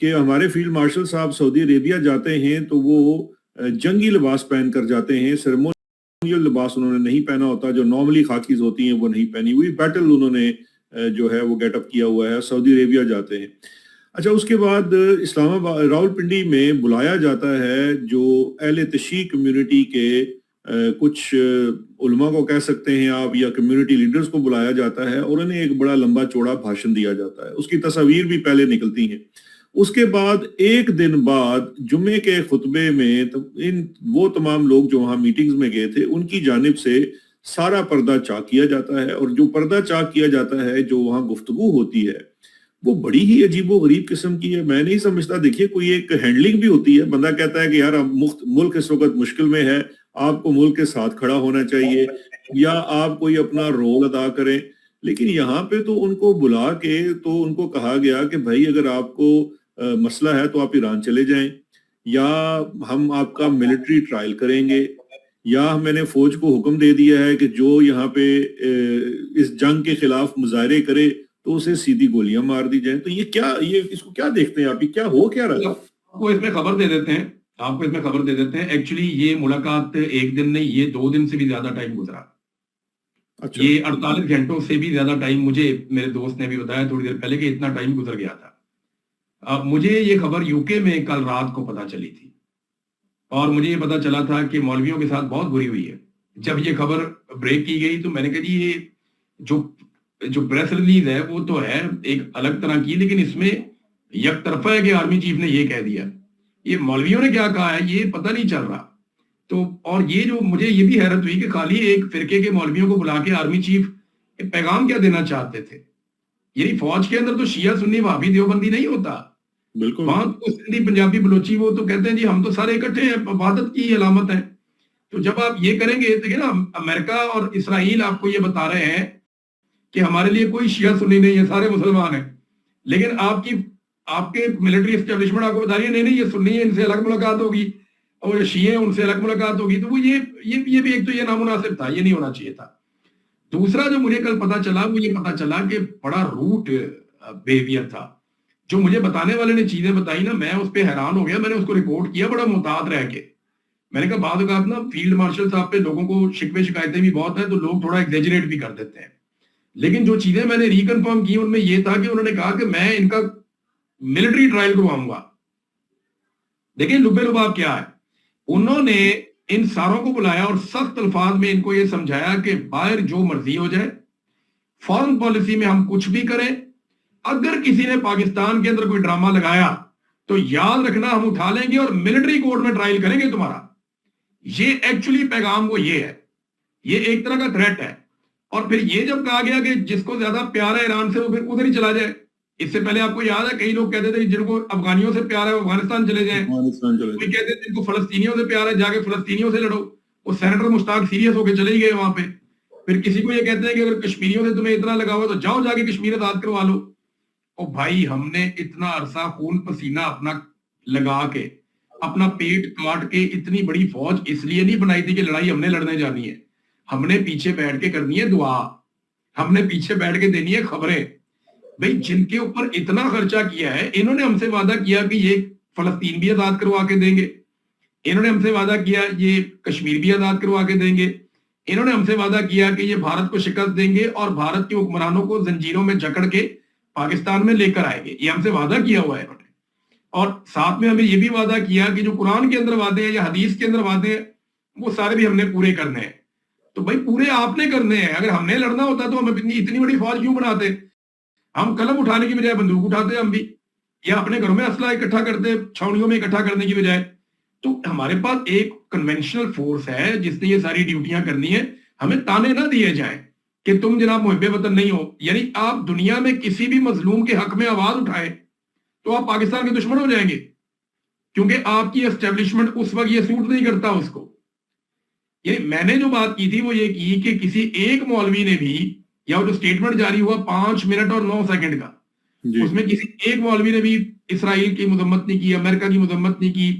کہ ہمارے field marshal صاحب سعودی عربیہ جاتے ہیں تو وہ جنگی لباس پہن کر جاتے ہیں، سیریمونیل لباس انہوں نے نہیں پہنا ہوتا، جو نارملی خاکیز ہوتی ہیں وہ نہیں پہنی ہوئی، بیٹل انہوں نے جو ہے وہ گیٹ اپ کیا ہوا ہے، سعودی عربیہ جاتے ہیں۔ اچھا، اس کے بعد اسلام آباد راولپنڈی میں بلایا جاتا ہے جو اہل تشیع کمیونٹی کے کچھ علماء کو کہہ سکتے ہیں آپ، یا کمیونٹی لیڈرز کو بلایا جاتا ہے اور انہیں ایک بڑا لمبا چوڑا بھاشن دیا جاتا ہے، اس کی تصاویر بھی پہلے نکلتی ہیں۔ اس کے بعد ایک دن بعد جمعے کے خطبے میں وہ تمام لوگ جو وہاں میٹنگز میں گئے تھے ان کی جانب سے سارا پردہ چاک کیا جاتا ہے، اور جو پردہ چاک کیا جاتا ہے، جو وہاں گفتگو ہوتی ہے، وہ بڑی ہی عجیب و غریب قسم کی ہے۔ میں نہیں سمجھتا، دیکھیے کوئی ایک ہینڈلنگ بھی ہوتی ہے، بندہ کہتا ہے کہ یار ملک اس وقت مشکل میں ہے، آپ کو ملک کے ساتھ کھڑا ہونا چاہیے، یا آپ کوئی اپنا رول ادا کریں، لیکن یہاں پہ تو ان کو بلا کے تو ان کو کہا گیا کہ بھائی اگر آپ کو مسئلہ ہے تو آپ ایران چلے جائیں، یا ہم آپ کا ملٹری ٹرائل کریں گے، یا میں نے فوج کو حکم دے دیا ہے کہ جو یہاں پہ اس جنگ کے خلاف مظاہرے کرے تو اسے سیدھی گولیاں مار دی جائیں۔ تو یہ اس کو کیا دیکھتے ہیں آپ، یہ کیا ہو کیا رہا ہے؟ آپ کو اس میں خبر دے دیتے ہیں ایکچولی یہ ملاقات ایک دن نہیں، یہ 2 دن سے بھی زیادہ ٹائم گزرا۔ اچھا، یہ 48 گھنٹوں سے بھی زیادہ ٹائم، مجھے میرے دوست نے بھی بتایا تھوڑی دیر پہلے کہ اتنا ٹائم گزر گیا تھا۔ مجھے یہ خبر UK میں کل رات کو پتا چلی تھی، اور مجھے یہ پتا چلا تھا کہ مولویوں کے ساتھ بہت بری ہوئی ہے۔ جب یہ خبر بریک کی گئی تو میں نے کہا جی یہ جو پریس ریلیز ہے وہ تو ہے ایک الگ طرح کی، لیکن اس میں یک طرفہ ہے کہ آرمی چیف نے یہ کہہ دیا، یہ مولویوں نے کیا کہا ہے یہ پتہ نہیں چل رہا۔ تو اور یہ جو مجھے یہ بھی حیرت ہوئی کہ خالی ایک فرقے کے مولویوں کو بلا کے آرمی چیف پیغام کیا دینا چاہتے تھے؟ یعنی فوج کے اندر تو شیعہ سنی وہابی دیوبندی نہیں ہوتا، بالکل وہاں تو سندھی پنجابی بلوچی وہ تو کہتے ہیں جی ہم تو سارے اکٹھے ہیں، عبادت کی علامت ہے۔ تو جب آپ یہ کریں گے تو نا امریکہ اور اسرائیل آپ کو یہ بتا رہے ہیں کہ ہمارے لیے کوئی شیعہ سنی نہیں ہے، سارے مسلمان ہیں، لیکن آپ کے ملٹری اسٹیبلشمنٹ آپ کو بتا رہی ہے نہیں یہ سنی ہے، ان سے الگ ملاقات ہوگی، اور شیعہ ان سے الگ ملاقات ہوگی۔ تو وہ یہ بھی ایک تو یہ نامناسب تھا، یہ نہیں ہونا چاہیے تھا۔ دوسرا جو مجھے کل پتا چلا وہ یہ پتا چلا کہ بڑا روٹ بیہیویئر تھا، جو مجھے بتانے والے نے چیزیں بتائی نا، میں اس پہ حیران ہو گیا، میں نے اس کو رپورٹ کیا بڑا محتاط رہ کے۔ میں نے کہا بعض اوقات نا فیلڈ مارشل صاحب پہ لوگوں کو شکوے شکایتیں بھی بہت ہیں تو لوگ تھوڑا ایگزیجریٹ بھی کر دیتے ہیں، لیکن جو چیزیں میں نے ریکنفرم کی ان میں یہ تھا کہ انہوں نے کہا کہ میں ان کا ملٹری ٹرائل کرواؤں گا۔ دیکھیں لبے لباب کیا ہے، انہوں نے ان ساروں کو بلایا اور سخت الفاظ میں ان کو یہ سمجھایا کہ باہر جو مرضی ہو جائے، فارن پالیسی میں ہم کچھ بھی کریں، اگر کسی نے پاکستان کے اندر کوئی ڈرامہ لگایا تو یاد رکھنا ہم اٹھا لیں گے اور ملٹری کورٹ میں ٹرائل کریں گے تمہارا۔ یہ ایکچولی پیغام وہ یہ ہے، یہ ایک طرح کا تھریٹ ہے۔ اور پھر یہ جب کہا گیا کہ جس کو زیادہ پیار ہے ایران سے وہ پھر ادھر ہی چلا جائے۔ اس سے پہلے آپ کو یاد ہے کئی لوگ کہتے تھے جن کو افغانیوں سے پیار ہے وہ افغانستان چلے جائیں، کوئی کہتے تھے جن کو فلسطینیوں سے پیار ہے جا کے فلسطینیوں سے لڑو، وہ سینیٹر مشتاق سیریس ہو کے چلے ہی گئے وہاں پہ۔ پھر کسی کو یہ کہتے ہیں کہ اگر کشمیریوں سے تمہیں اتنا لگا ہوا تو جاؤ جا کے کشمیر آزاد کروا لو۔ او بھائی ہم نے اتنا عرصہ خون پسینہ اپنا لگا کے اپنا پیٹ کاٹ کے اتنی بڑی فوج اس لیے نہیں بنائی تھی کہ لڑائی ہم نے لڑنے جانی ہے، ہم نے پیچھے بیٹھ کے کرنی ہے دعا، ہم نے پیچھے بیٹھ کے دینی ہے خبریں۔ بھئی جن کے اوپر اتنا خرچہ کیا ہے، انہوں نے ہم سے وعدہ کیا کہ یہ فلسطین بھی آزاد کروا کے دیں گے، انہوں نے ہم سے وعدہ کیا یہ کشمیر بھی آزاد کروا کے دیں گے، انہوں نے ہم سے وعدہ کیا کہ یہ بھارت کو شکست دیں گے اور بھارت کے حکمرانوں کو زنجیروں میں جکڑ کے پاکستان میں لے کر آئیں گے، یہ ہم سے وعدہ کیا ہوا ہے انہوں نے۔ اور ساتھ میں ہمیں یہ بھی وعدہ کیا کہ جو قرآن کے اندر وعدے ہیں یا حدیث کے اندر وعدے ہیں وہ سارے بھی ہم نے پورے کرنے ہیں۔ تو بھائی پورے آپ نے کرنے ہیں، اگر ہم نے لڑنا ہوتا تو ہم اتنی بڑی فوج کیوں بناتے؟ ہم قلم اٹھانے کی بجائے بندوق اٹھاتے ہم بھی، یا اپنے گھروں میں اسلحہ اکٹھا کرتے چھاؤنیوں میں اکٹھا کرنے کی بجائے۔ تو ہمارے پاس ایک کنونشنل فورس ہے جس نے یہ ساری ڈیوٹیاں کرنی ہے، ہمیں تانے نہ دیے جائیں کہ تم جناب محب وطن نہیں ہو۔ یعنی آپ دنیا میں کسی بھی مظلوم کے حق میں آواز اٹھائیں تو آپ پاکستان کے دشمن ہو جائیں گے، کیونکہ آپ کی اسٹیبلشمنٹ اس وقت یہ سوٹ نہیں کرتا اس کو۔ یعنی میں نے جو بات کی تھی وہ یہ کی کہ کسی ایک مولوی نے بھی، یا جو سٹیٹمنٹ جاری ہوا 5 منٹ اور 9 سیکنڈ کا، اس میں کسی ایک مولوی نے بھی اسرائیل کی مذمت نہیں کی، امریکہ کی مذمت نہیں کی،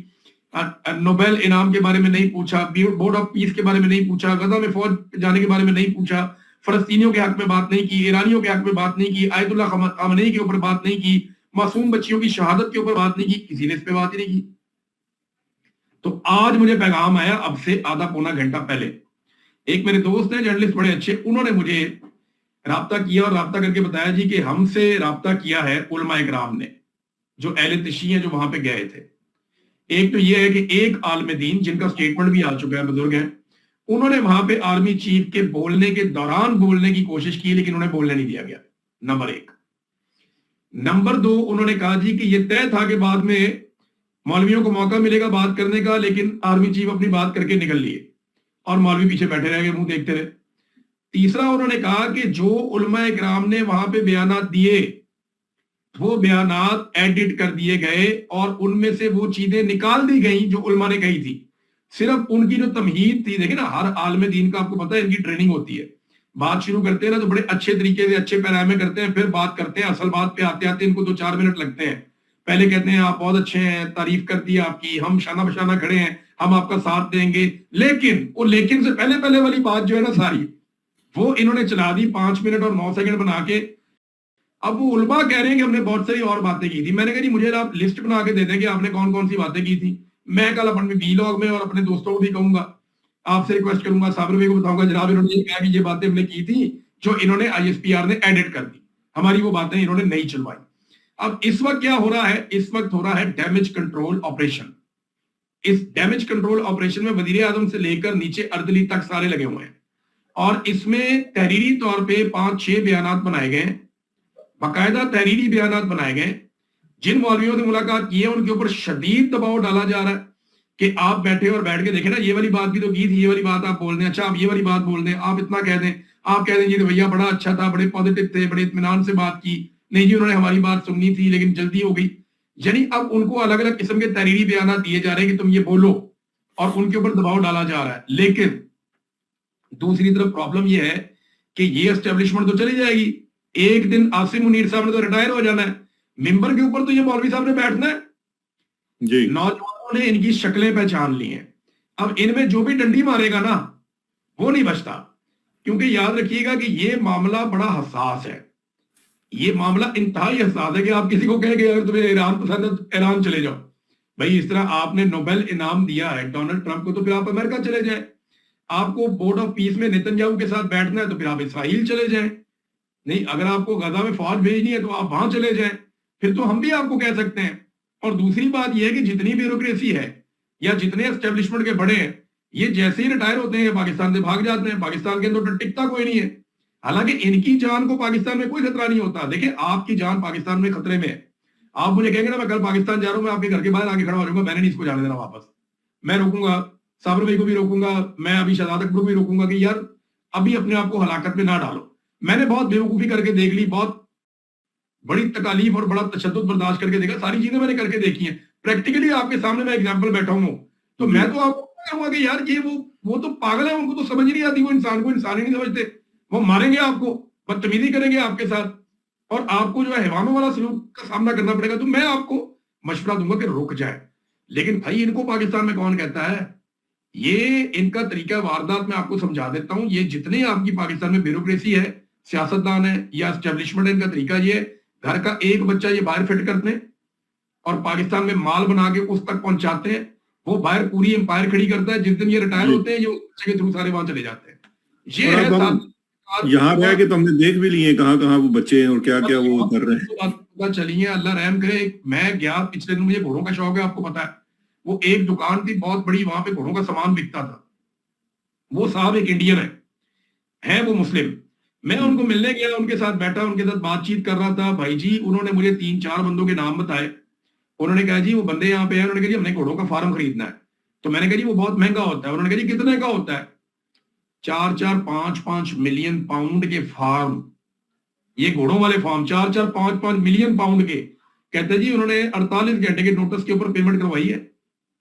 نوبل انعام کے بارے میں نہیں پوچھا، بورڈ آف پیس کے بارے میں نہیں پوچھا، غزہ میں فوج جانے کے بارے میں نہیں پوچھا، فلسطینیوں کے حق میں بات نہیں کی، ایرانیوں کے حق میں بات نہیں کی، آیت اللہ خامنئی کے اوپر بات نہیں کی، معصوم بچیوں کی شہادت کے اوپر بات نہیں کی, کسی نے اس پہ بات ہی نہیں کی. تو آج مجھے پیغام آیا اب سے آدھا پونا گھنٹہ پہلے, ایک میرے دوست ہیں جرنلسٹ بڑے اچھے, انہوں نے مجھے رابطہ کیا اور رابطہ کر کے بتایا جی کہ ہم سے رابطہ کیا ہے علماء کرام نے جو اہل تشیع ہیں جو وہاں پہ گئے تھے. ایک تو یہ ہے کہ ایک عالم دین جن کا سٹیٹمنٹ بھی آ چکا ہے, بزرگ ہیں, انہوں نے وہاں پہ آرمی چیف کے بولنے کے دوران بولنے کی کوشش کی لیکن انہیں بولنے نہیں دیا گیا, نمبر ایک. نمبر دو, انہوں نے کہا جی کہ یہ طے تھا کہ بعد میں مولویوں کو موقع ملے گا بات کرنے کا, لیکن آرمی چیف اپنی بات کر کے نکل لیے اور مولوی پیچھے بیٹھے رہ گئے, منہ دیکھتے رہے. تیسرا, انہوں نے کہا کہ جو علماء کرام نے وہاں پہ بیانات دیے وہ بیانات ایڈٹ کر دیے گئے اور ان میں سے وہ چیزیں نکال دی گئیں جو علماء نے کہی تھی. صرف ان کی جو تمہید تھی, دیکھیں نا ہر عالم دین کا آپ کو پتا ہے ان کی ٹریننگ ہوتی ہے, بات شروع کرتے ہیں نا تو بڑے اچھے طریقے سے اچھے پیرامے کرتے ہیں, پھر بات کرتے ہیں, اصل بات پہ آتے آتے ان کو 2-4 منٹ لگتے ہیں. پہلے کہتے ہیں آپ بہت اچھے ہیں, تعریف کرتی ہے آپ کی, ہم شانہ بشانہ کھڑے ہیں, ہم آپ کا ساتھ دیں گے, لیکن وہ لیکن سے پہلے والی بات جو ہے نا ساری وہ انہوں نے چلا دی 5 منٹ اور 9 سیکنڈ بنا کے. اب وہ علماء کہہ رہے ہیں کہ ہم نے بہت ساری اور باتیں کی تھی. میں نے کہا جی مجھے آپ لسٹ بنا کے دے دیں کہ آپ نے کون کون سی باتیں کی تھی. میں کل اپنے ویلاگ میں اور اپنے دوستوں کو بھی کہوں گا, آپ سے ریکویسٹ کروں گا, صابر بھائی کو بتاؤں گا جناب انہوں نے یہ کہا کہ یہ باتیں ہم نے کی تھی جو انہوں نے ISPR نے ایڈٹ کر دی, ہماری وہ باتیں انہوں نے نہیں چلوائی. اب اس وقت کیا ہو رہا ہے, اس وقت ہو رہا ہے ڈیمیج کنٹرول آپریشن. اس ڈیمیج کنٹرول آپریشن میں وزیر اعظم سے لے کر نیچے اردلی تک سارے لگے ہوئے ہیں, اور اس میں تحریری طور پہ 5-6 بیانات بنائے گئے ہیں, باقاعدہ تحریری بیانات بنائے گئے. جن مولویوں سے ملاقات کی ہے ان کے اوپر شدید دباؤ ڈالا جا رہا ہے کہ آپ بیٹھے اور بیٹھ کے دیکھیں نا, یہ والی بات بھی تو کی تھی, یہ والی بات آپ بول دیں, اچھا آپ یہ والی بات بول دیں, آپ اتنا کہہ دیں, آپ کہہ دیں یہ رویہ بڑا اچھا تھا, بڑے پازیٹو تھے, بڑے اطمینان سے بات کی, نہیں جی انہوں نے ہماری بات سننی تھی لیکن جلدی ہو گئی. یعنی اب ان کو الگ الگ قسم کے تحریری بیانات دیے جا رہے ہیں کہ تم یہ بولو, اور ان کے اوپر دباؤ ڈالا جا رہا ہے. لیکن دوسری طرف پرابلم یہ ہے کہ یہ اسٹیبلشمنٹ تو چلی جائے گی, ایک دن عاصم منیر صاحب نے تو ریٹائر ہو جانا ہے, ممبر کے اوپر تو یہ مولوی صاحب نے بیٹھنا ہے. جی نوجوانوں نے ان کی شکلیں پہچان لی ہیں, اب ان میں جو بھی ڈنڈی مارے گا نا وہ نہیں بچتا, کیونکہ یاد رکھیے گا کہ یہ معاملہ بڑا حساس ہے, یہ معاملہ انتہائی حساس ہے کہ آپ کسی کو کہیں کہ اگر تمہیں ایران پسند ہے تو ایران چلے جاؤ. بھائی اس طرح آپ نے نوبل انعام دیا ہے ڈونلڈ ٹرمپ کو تو پھر آپ امریکہ چلے جائیں, آپ کو بورڈ آف پیس میں نیتن یاہو کے ساتھ بیٹھنا ہے تو پھر آپ اسرائیل چلے جائیں, نہیں اگر آپ کو غزہ میں فوج بھیجنی ہے تو آپ وہاں چلے جائیں, پھر تو ہم بھی آپ کو کہہ سکتے ہیں. اور دوسری بات یہ ہے کہ جتنی بیوروکریسی ہے یا جتنے اسٹیبلشمنٹ کے بڑے ہیں یہ جیسے ہی ریٹائر ہوتے ہیں پاکستان سے بھاگ جاتے ہیں, پاکستان کے اندر ٹکتا کوئی نہیں ہے. حالانکہ ان کی جان کو پاکستان میں کوئی خطرہ نہیں ہوتا. دیکھیں آپ کی جان پاکستان میں خطرے میں ہے, آپ مجھے کہیں گے نا میں کل پاکستان جا رہا ہوں, میں آپ کے گھر کے باہر آگے کھڑا ہو جاؤں گا, میں نے نہیں اس کو جانے دینا واپس, میں روکوں گا, صابر بھائی کو بھی روکوں گا, میں ابھی شہزاد اکبر کو بھی روکوں گا کہ یار ابھی اپنے آپ کو ہلاکت میں نہ ڈالو. میں نے بہت بیوقوفی کر کے دیکھ لی, بہت بڑی تکالیف اور بڑا تشدد برداشت کر کے دیکھا, ساری چیزیں میں نے کر کے دیکھی ہیں. پریکٹیکلی آپ کے سامنے میں ایگزامپل بیٹھا ہوں تو میں تو آپ کو کہوں گا کہ یار یہ وہ تو پاگل ہے, ان کو تو سمجھ نہیں آتی, وہ انسان کو انسان ہی نہیں سمجھتے, وہ ماریں گے آپ کو, بدتمیزی کریں گے آپ کے ساتھ, اور آپ کو جو ہے حیوانوں والا سلوک کا سامنا کرنا پڑے گا. تو میں آپ کو مشورہ دوں گا کہ رک جائے. لیکن بھائی ان کو پاکستان میں کون کہتا ہے, یہ ان کا طریقہ واردات میں آپ کو سمجھا دیتا ہوں. یہ جتنے آپ کی پاکستان میں بیوروکریسی ہے, سیاستدان ہے یا اسٹیبلشمنٹ ہے, ان کا طریقہ یہ ہے گھر کا ایک بچہ یہ باہر فٹ کرتے ہیں اور پاکستان میں مال بنا کے اس تک پہنچاتے ہیں, وہ باہر پوری امپائر کھڑی کرتا ہے, جس دن یہ ریٹائر ہوتے ہیں یہ اس بچے کے تھرو سارے وہاں چلے جاتے ہیں. یہ ہے یہاں رہ کے تو ہم نے دیکھ بھی لیے کہاں کہاں وہ بچے ہیں اور کیا کیا وہ کر رہے ہیں. چلیے اللہ رحم کرے. میں گیا پچھلے دن, مجھے گھوڑوں کا شوق ہے آپ کو پتا ہے, وہ ایک دکان تھی بہت بڑی, وہاں پہ گھوڑوں کا سامان بکتا تھا. وہ صاحب ایک انڈین ہے وہ مسلم. میں ان کو ملنے گیا, ان کے ساتھ بیٹھا, ان کے ساتھ بات چیت کر رہا تھا. بھائی جی انہوں نے مجھے 3-4 بندوں کے نام بتائے. انہوں نے کہا جی وہ بندے یہاں پہ ہیں, انہوں نے کہا جی ہم نے گھوڑوں کا فارم خریدنا ہے. تو میں نے کہا جی وہ بہت مہنگا ہوتا ہے. انہوں نے کہا جی کتنے کا ہوتا ہے؟ 4-5 ملین پاؤنڈ کے فارم, یہ گھوڑوں والے فارم 4-5 ملین پاؤنڈ کے. کہتے جی انہوں نے 48 گھنٹے کے نوٹس کے اوپر پیمنٹ کروائی ہے.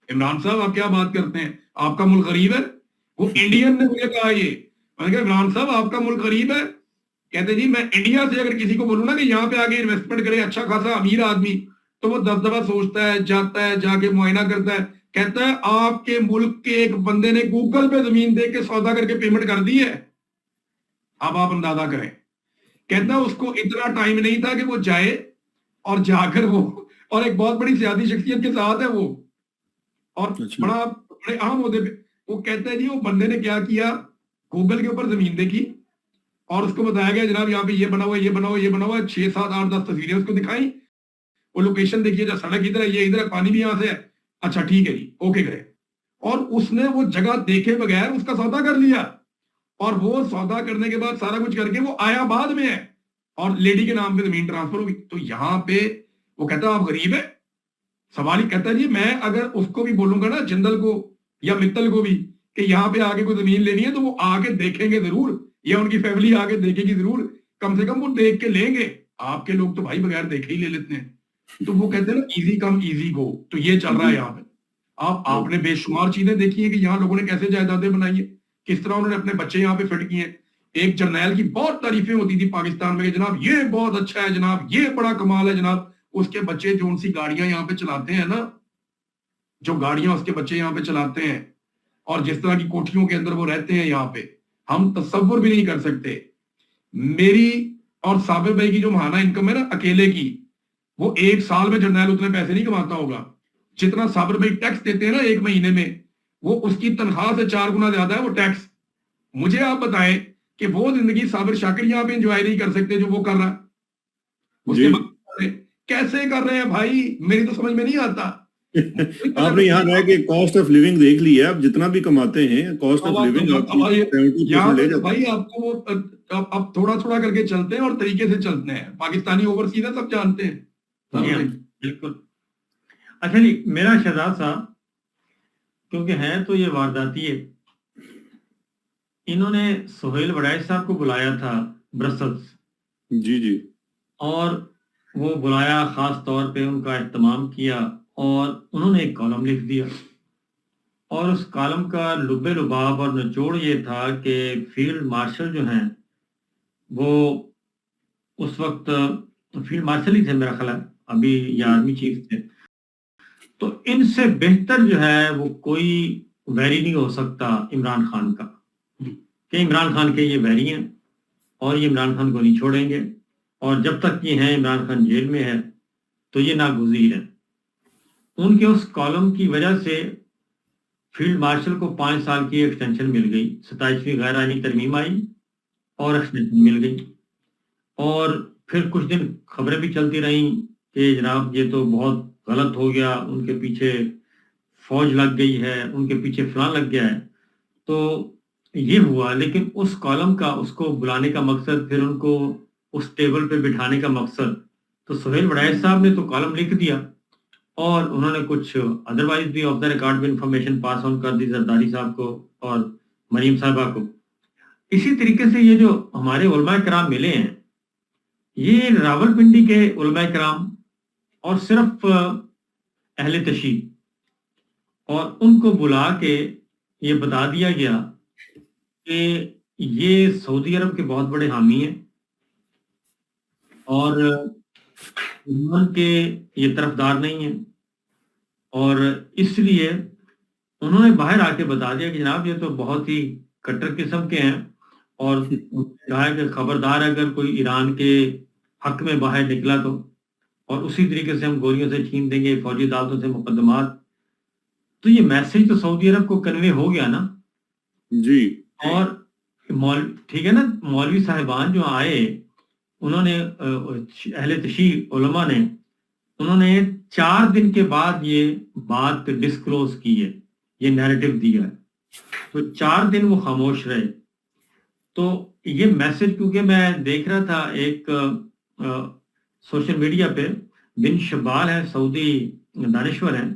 عمران صاحب آپ کیا بات کرتے ہیں, آپ کا ملک غریب ہے؟ وہ انڈین نے مجھے کہا یہ. میں نے کہا عمران صاحب آپ کا ملک غریب ہے؟ کہتے جی میں انڈیا سے اگر کسی کو بولوں نا کہ یہاں پہ آگے انویسٹمنٹ کرے, اچھا خاصا امیر آدمی, تو وہ 10 دفعہ سوچتا ہے, جاتا ہے, جا کے معائنہ کرتا ہے. کہتا ہے آپ کے ملک کے ایک بندے نے گوگل پہ زمین دے کے سودا کر کے پیمنٹ کر دی ہے. اب آپ اندازہ کریں. کہتا ہے اس کو اتنا ٹائم نہیں تھا کہ وہ جائے اور جا کر وہ اور ایک بہت بڑی سیاسی شخصیت کے ساتھ ہے وہ, اور بڑے اہم عہدے پہ. وہ کہتا ہے جی وہ بندے نے کیا کیا, گوگل کے اوپر زمین دیکھی اور اس کو بتایا گیا جناب یہاں پہ یہ بنا ہوا یہ بنا ہوا یہ بنا ہوا, 6 7 8 10 تصویریں اس کو دکھائیں, وہ لوکیشن دیکھیے جا سڑک ادھر ہے یہ ادھر ہے پانی بھی یہاں سے ہے, اچھا ٹھیک ہے جی اوکے کرے, اور اس نے وہ جگہ دیکھے بغیر اس کا سودا کر لیا, اور وہ سودا کرنے کے بعد سارا کچھ کر کے وہ آیا بعد میں ہے اور لیڈی کے نام پہ زمین ٹرانسفر ہوگی. تو یہاں پہ وہ کہتا ہے آپ غریب ہیں, سوال ہی کہتا ہے جی میں اگر اس کو بھی بولوں گا نا جندل کو یا متل کو بھی کہ یہاں پہ آگے کوئی زمین لینی ہے تو وہ آ کے دیکھیں گے ضرور, یا ان کی فیملی آ کے دیکھے گی ضرور, کم سے کم وہ دیکھ کے لیں گے. آپ کے لوگ تو بھائی بغیر دیکھے ہی لے لیتے ہیں. تو وہ کہتے ہیں نا ایزی کم ایزی گو, تو یہ چل رہا ہے یہاں پہ. آپ نے بے شمار چیزیں دیکھی ہیں کہ یہاں لوگوں نے کیسے جائیدادیں بنائی ہیں, کس طرح انہوں نے اپنے بچے یہاں پہ فٹ کیے ہیں. ایک جرنیل کی بہت تعریفیں ہوتی تھی پاکستان میں کہ جناب یہ بہت اچھا ہے, جناب یہ بڑا کمال ہے, جناب اس کے بچے جو ان سی گاڑیاں یہاں پہ چلاتے ہیں نا, جو گاڑیاں اس کے بچے یہاں پہ چلاتے ہیں اور جس طرح کی کوٹھیوں کے اندر وہ رہتے ہیں یہاں پہ, ہم تصور بھی نہیں کر سکتے. میری اور صابر بھائی کی جو ماہانہ انکم ہے نا اکیلے کی, وہ ایک سال میں جرنیل اتنے پیسے نہیں کماتا ہوگا جتنا صابر بھائی ٹیکس دیتے ہیں نا ایک مہینے میں, وہ اس کی تنخواہ سے 4 گنا زیادہ ہے وہ ٹیکس. مجھے آپ بتائیں کہ وہ زندگی صابر شاکر یہاں پہ انجوائے نہیں کر سکتے جو وہ کر رہا ہے. اس کے بعد کیسے کر رہے ہیں بھائی, میری تو سمجھ میں نہیں آتا. آپ نے یہاں رہ کے کاسٹ آف لیونگ دیکھ لی ہے, آپ جتنا بھی کماتے ہیں کاسٹ آف لیونگ بھائی آپ کو اب تھوڑا تھوڑا کر کے چلتے ہیں اور طریقے سے چلتے ہیں. پاکستانی اوورسیز ہے سب جانتے ہیں. بالکل. اچھا جی میرا شہزاد صاحب, کیونکہ ہے تو یہ وارداتی ہے, انہوں نے سہیل وڑائچ صاحب کو بلایا تھا برسلز. جی اور وہ بلایا, خاص طور پہ ان کا اہتمام کیا اور انہوں نے ایک کالم لکھ دیا, اور اس کالم کا لب لباب اور نچوڑ یہ تھا کہ فیلڈ مارشل جو ہیں وہ اس وقت فیلڈ مارشل ہی تھے میرا خیال ہے, ابھی یہ آرمی چیف تھے, تو ان سے بہتر جو ہے وہ کوئی ویری نہیں ہو سکتا عمران خان کا, کہ عمران خان کے یہ ویری ہیں اور یہ عمران خان کو نہیں چھوڑیں گے, اور جب تک یہ ہیں عمران خان جیل میں ہے تو یہ ناگزیر ہے. ان کے اس کالم کی وجہ سے فیلڈ مارشل کو 5 سال کی ایکسٹینشن مل گئی, 27ویں غیر آئینی ترمیم آئی اور ایکسٹینشن مل گئی. اور پھر کچھ دن خبریں بھی چلتی رہیں کہ جناب یہ تو بہت غلط ہو گیا, ان کے پیچھے فوج لگ گئی ہے, ان کے پیچھے فلاں لگ گیا ہے. تو یہ ہوا, لیکن اس کالم کا, اس کو بلانے کا مقصد, پھر ان کو اس ٹیبل پہ بٹھانے کا مقصد, تو سہیل وڑائچ صاحب نے تو کالم لکھ دیا اور انہوں نے کچھ ادروائز بھی آف دا ریکارڈ بھی انفارمیشن پاس آن کر دی زرداری صاحب کو اور مریم صاحبہ کو. اسی طریقے سے یہ جو ہمارے علماء کرام ملے ہیں, یہ راول پنڈی کے علماء کرام اور صرف اہل تشیع, اور ان کو بلا کے یہ بتا دیا گیا کہ یہ سعودی عرب کے بہت بڑے حامی ہیں اور ایران کے یہ طرفدار نہیں ہیں, اور اس لیے انہوں نے باہر آ کے بتا دیا کہ جناب یہ تو بہت ہی کٹر قسم کے ہیں, اور کہا کہ خبردار اگر کوئی ایران کے حق میں باہر نکلا تو, اور اسی طریقے سے ہم گولیوں سے چھین دیں گے, فوجی عدالتوں سے مقدمات. تو یہ میسج تو سعودی عرب کو کنوے ہو گیا نا جی. اور ٹھیک ہے نا, مولوی صاحبان جو آئے انہوں نے اہل تشیع علماء نے, انہوں نے 4 دن کے بعد یہ بات ڈسکلوز کی ہے, یہ نیریٹو دیا ہے, تو 4 دن وہ خاموش رہے. تو یہ میسج, کیونکہ میں دیکھ رہا تھا ایک سوشل میڈیا پہ بن شبال ہے, سعودی دانشور ہیں,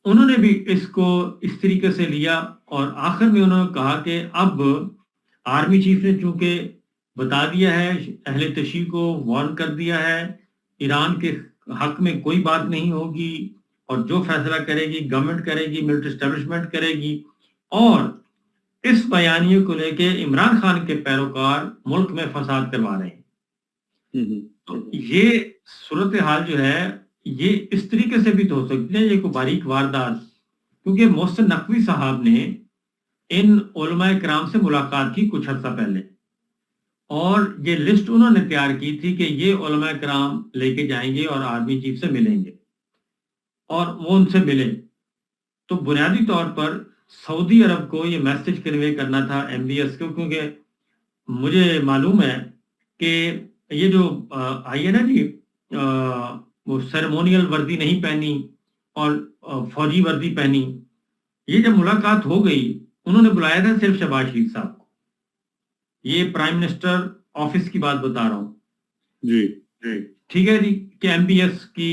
انہوں نے بھی اس کو اس طریقے سے لیا, اور آخر میں انہوں نے کہا کہ اب آرمی چیف نے چونکہ بتا دیا ہے, اہل تشیع کو وارن کر دیا ہے, ایران کے حق میں کوئی بات نہیں ہوگی, اور جو فیصلہ کرے گی گورنمنٹ کرے گی, ملٹری اسٹیبلشمنٹ کرے گی, اور اس بیانیے کو لے کے عمران خان کے پیروکار ملک میں فساد کروا رہے ہیں. تو یہ صورتحال جو ہے یہ اس طریقے سے بھی تو ہو سکتی ہے, یہ کوئی باریک واردات, کیونکہ محسن نقوی صاحب نے ان علماء کرام سے ملاقات کی کچھ عرصہ پہلے, اور یہ لسٹ انہوں نے تیار کی تھی کہ یہ علماء کرام لے کے جائیں گے اور آرمی چیف سے ملیں گے، اور وہ ان سے ملے۔ تو بنیادی طور پر سعودی عرب کو یہ میسج کنوے کرنا تھا MBS کو، کیونکہ مجھے معلوم ہے کہ یہ جو آئی ہے نا جی، وہ سیریمونیل وردی نہیں پہنی اور فوجی وردی پہنی، یہ جب ملاقات ہو گئی انہوں نے بلایا تھا صرف شہباز شریف صاحب کو۔ یہ پرائم منسٹر آفس کی بات بتا رہا ہوں جی ٹھیک ہے جی، کہ MBS کی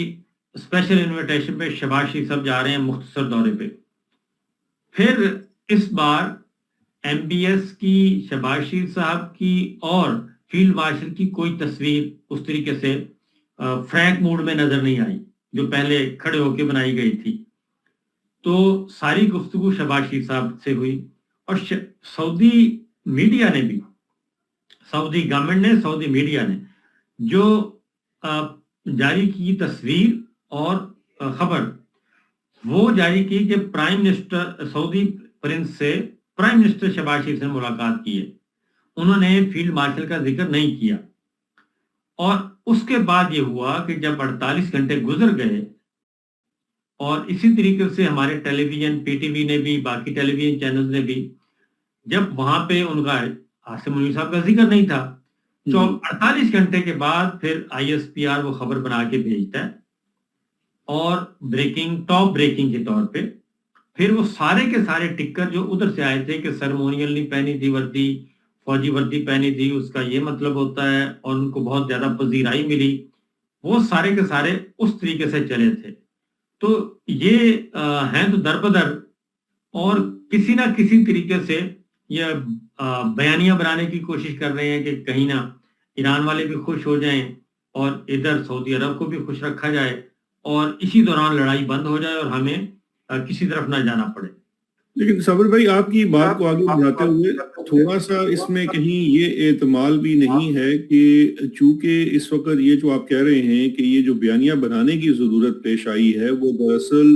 اسپیشل انویٹیشن پہ شہباز شریف صاحب جا رہے ہیں مختصر دورے پہ۔ پھر اس بار MBS کی، شہباز شریف صاحب کی اور فیلڈ مارشل کی کوئی تصویر اس طریقے سے فرینک موڈ میں نظر نہیں آئی جو پہلے کھڑے ہو کے بنائی گئی تھی۔ تو ساری گفتگو شہباز شریف صاحب سے ہوئی، اور سعودی میڈیا نے بھی، سعودی گورنمنٹ نے، سعودی میڈیا نے جو جاری کی تصویر اور خبر، وہ جاری کی کہ پرائم منسٹر سعودی پرنس سے پرائم منسٹر شہباز شریف سے ملاقات کی ہے، انہوں نے فیلڈ مارشل کا ذکر نہیں کیا۔ اور اس کے بعد یہ ہوا کہ جب 48 گھنٹے گزر گئے، اور اسی طریقے سے ہمارے ٹیلی ویژن PTV نے بھی، باقی ٹیلی ویژن چینلز نے بھی، جب وہاں پہ ان کا عاصم منیر صاحب کا ذکر نہیں تھا، تو 48 گھنٹے کے بعد پھر ISPR وہ خبر بنا کے بھیجتا ہے، اور بریکنگ، ٹاپ بریکنگ کے طور پہ پھر وہ سارے کے سارے ٹکر جو ادھر سے آئے تھے کہ سرمونیل نہیں پہنی تھی وردی، فوجی وردی پہنی تھی، اس کا یہ مطلب ہوتا ہے، اور ان کو بہت زیادہ پذیرائی ملی، وہ سارے کے سارے اس طریقے سے چلے تھے۔ تو یہ ہیں تو در بدر، اور کسی نہ کسی طریقے سے یہ بیانیہ بنانے کی کوشش کر رہے ہیں کہ کہیں نہ ایران والے بھی خوش ہو جائیں اور ادھر سعودی عرب کو بھی خوش رکھا جائے، اور اسی دوران لڑائی بند ہو جائے اور ہمیں کسی طرف نہ جانا پڑے۔ لیکن صابر بھائی، آپ کی بات کو آگے بڑھاتے ہوئے تھوڑا سا اس میں کہیں یہ احتمال بھی نہیں ہے کہ چونکہ اس وقت یہ جو آپ کہہ رہے ہیں کہ یہ جو بیانیہ بنانے کی ضرورت پیش آئی ہے، وہ دراصل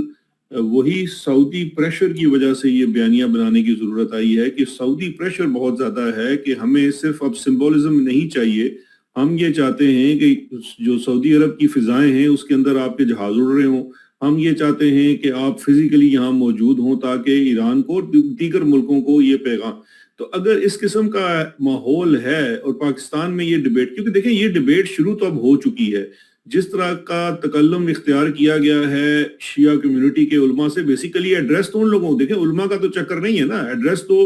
وہی سعودی پریشر کی وجہ سے یہ بیانیہ بنانے کی ضرورت آئی ہے، کہ سعودی پریشر بہت زیادہ ہے کہ ہمیں صرف اب سمبولزم نہیں چاہیے، ہم یہ چاہتے ہیں کہ جو سعودی عرب کی فضائیں ہیں اس کے اندر آپ کے جہاز اڑ رہے ہوں، ہم یہ چاہتے ہیں کہ آپ فزیکلی یہاں موجود ہوں تاکہ ایران کو، دیگر ملکوں کو یہ پیغام۔ تو اگر اس قسم کا ماحول ہے اور پاکستان میں یہ ڈیبیٹ، کیونکہ دیکھیں یہ ڈیبیٹ شروع تو اب ہو چکی ہے، جس طرح کا تکلم اختیار کیا گیا ہے شیعہ کمیونٹی کے علماء سے، بیسیکلی ایڈریس تو ان لوگوں، دیکھیں علماء کا تو چکر نہیں ہے نا، ایڈریس تو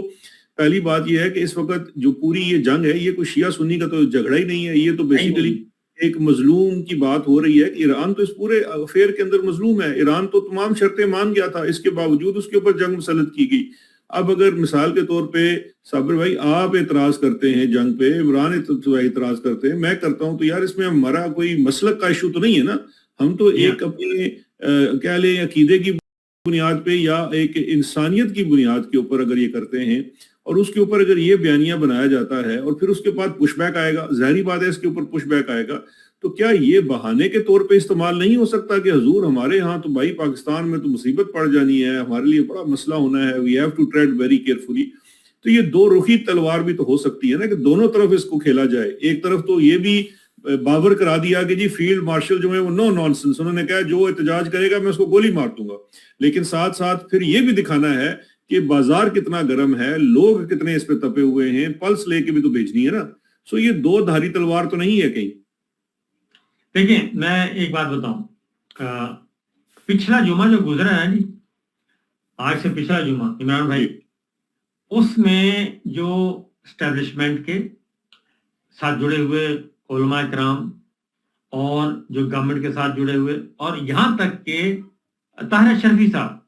پہلی بات یہ ہے کہ اس وقت جو پوری یہ جنگ ہے یہ کوئی شیعہ سنی کا تو جھگڑا ہی نہیں ہے، یہ تو بیسیکلی ایک مظلوم کی بات ہو رہی ہے کہ ایران تو اس پورے افیئر کے اندر مظلوم ہے، ایران تو تمام شرطیں مان گیا تھا، اس کے باوجود اس کے اوپر جنگ مسلط کی گئی۔ اب اگر مثال کے طور پہ صابر بھائی آپ اعتراض کرتے ہیں جنگ پہ، عمران اعتراض کرتے ہیں، میں کرتا ہوں، تو یار اس میں ہمارا کوئی مسلک کا ایشو تو نہیں ہے نا، ہم تو ایک اپنے کہہ لیں عقیدے کی بنیاد پہ یا ایک انسانیت کی بنیاد کے اوپر اگر یہ کرتے ہیں، اور اس کے اوپر اگر یہ بیانیہ بنایا جاتا ہے اور پھر اس کے بعد پش بیک آئے گا، ظاہری بات ہے اس کے اوپر پش بیک آئے گا، تو کیا یہ بہانے کے طور پہ استعمال نہیں ہو سکتا کہ حضور ہمارے ہاں تو بھائی پاکستان میں تو مصیبت پڑ جانی ہے، ہمارے لیے بڑا مسئلہ ہونا ہے، we have to trade very carefully. تو یہ دو رخی تلوار بھی تو ہو سکتی ہے نا، کہ دونوں طرف اس کو کھیلا جائے، ایک طرف تو یہ بھی باور کرا دیا کہ جی فیلڈ مارشل جو ہے وہ نو نانسنس، انہوں نے کہا جو احتجاج کرے گا میں اس کو گولی مار دوں گا، لیکن ساتھ ساتھ پھر یہ بھی دکھانا ہے کہ بازار کتنا گرم ہے، لوگ کتنے اس پہ تپے ہوئے ہیں، پلس لے کے بھی تو بھیجنی ہے نا۔ سو یہ دو دھاری تلوار تو نہیں ہے کہیں۔ دیکھیں میں ایک بات بتاؤں، پچھلا جمعہ جو گزرا ہے جی، آج سے پچھلا جمعہ عمران بھائی، اس میں جو اسٹیبلشمنٹ کے ساتھ جڑے ہوئے علماء کرام اور جو گورنمنٹ کے ساتھ جڑے ہوئے، اور یہاں تک کہ طاہر اشرفی صاحب،